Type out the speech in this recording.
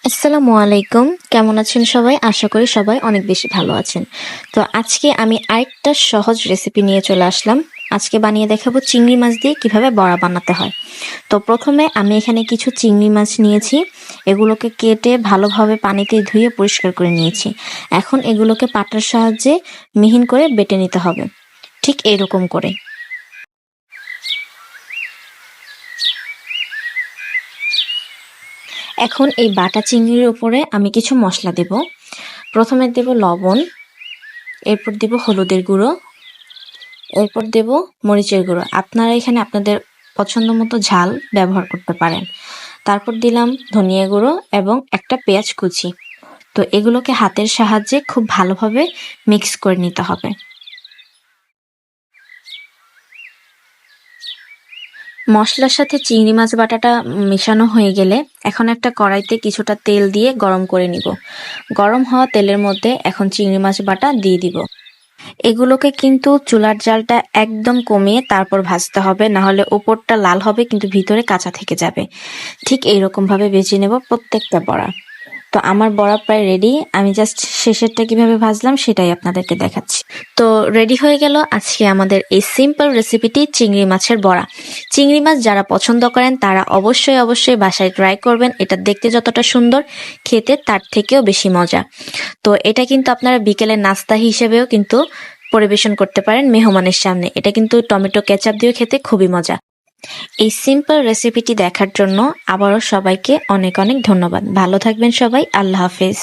আসসালামু আলাইকুম। কেমন আছেন সবাই? আশা করি সবাই অনেক বেশি ভালো আছেন। তো আজকে আমি আরেকটা সহজ রেসিপি নিয়ে চলে আসলাম। আজকে বানিয়ে দেখাবো চিংড়ি মাছ দিয়ে কিভাবে বড়া বানাতে হয়। তো প্রথমে আমি এখানে কিছু চিংড়ি মাছ নিয়েছি। এগুলোকে কেটে ভালোভাবে পানিতে ধুয়ে পরিষ্কার করে নিয়েছি। এখন এগুলোকে পাটার সাহায্যে মিহিন করে বেটে নিতে হবে। ঠিক এরকম করে। এখন এই বাটা চিংড়ির উপরে আমি কিছু মশলা দেব। প্রথমে দেব লবণ, এরপর দেব হলুদের গুঁড়ো, এরপর দেব মরিচের গুঁড়ো। আপনারা এখানে আপনাদের পছন্দ মতো ঝাল ব্যবহার করতে পারেন। তারপর দিলাম ধনিয়া গুঁড়ো এবং একটা পেঁয়াজ কুচি। তো এগুলোকে হাতের সাহায্যে খুব ভালোভাবে মিক্স করে নিতে হবে। মশলার সাথে চিংড়ি মাছ বাটাটা মেশানো হয়ে গেলে এখন একটা কড়াইতে কিছুটা তেল দিয়ে গরম করে নিব। গরম হওয়া তেলের মধ্যে এখন চিংড়ি মাছ বাটা দিয়ে দিব। এগুলোকে কিন্তু চুলার জালটা একদম কমিয়ে তারপর ভাজতে হবে, না হলে উপরটা লাল হবে কিন্তু ভিতরে কাঁচা থেকে যাবে। ঠিক এইরকম ভাবে ভেজে নেব প্রত্যেকটা বড়া। তো আমার বড়া প্রায় রেডি। আমি জাস্ট শেষেরটা কিভাবে ভাজলাম সেটাই আপনাদেরকে দেখাচ্ছি। তো রেডি হয়ে গেল আজকে আমাদের এই সিম্পল রেসিপিটি, চিংড়ি মাছের বড়া। চিংড়ি মাছ যারা পছন্দ করেন তারা অবশ্যই বাসায় ট্রাই করবেন। এটা দেখতে যতটা সুন্দর, খেতে তার থেকেও বেশি মজা। তো এটা কিন্তু আপনারা বিকেলের নাস্তা হিসেবেও কিন্তু পরিবেশন করতে পারেন মেহমানের সামনে। এটা কিন্তু টমেটো কেচাপ দিয়েও খেতে খুবই মজা। এই সিম্পল রেসিপিটি দেখার জন্য আবারও সবাইকে অনেক অনেক ধন্যবাদ। ভালো থাকবেন সবাই। আল্লাহ হাফেজ।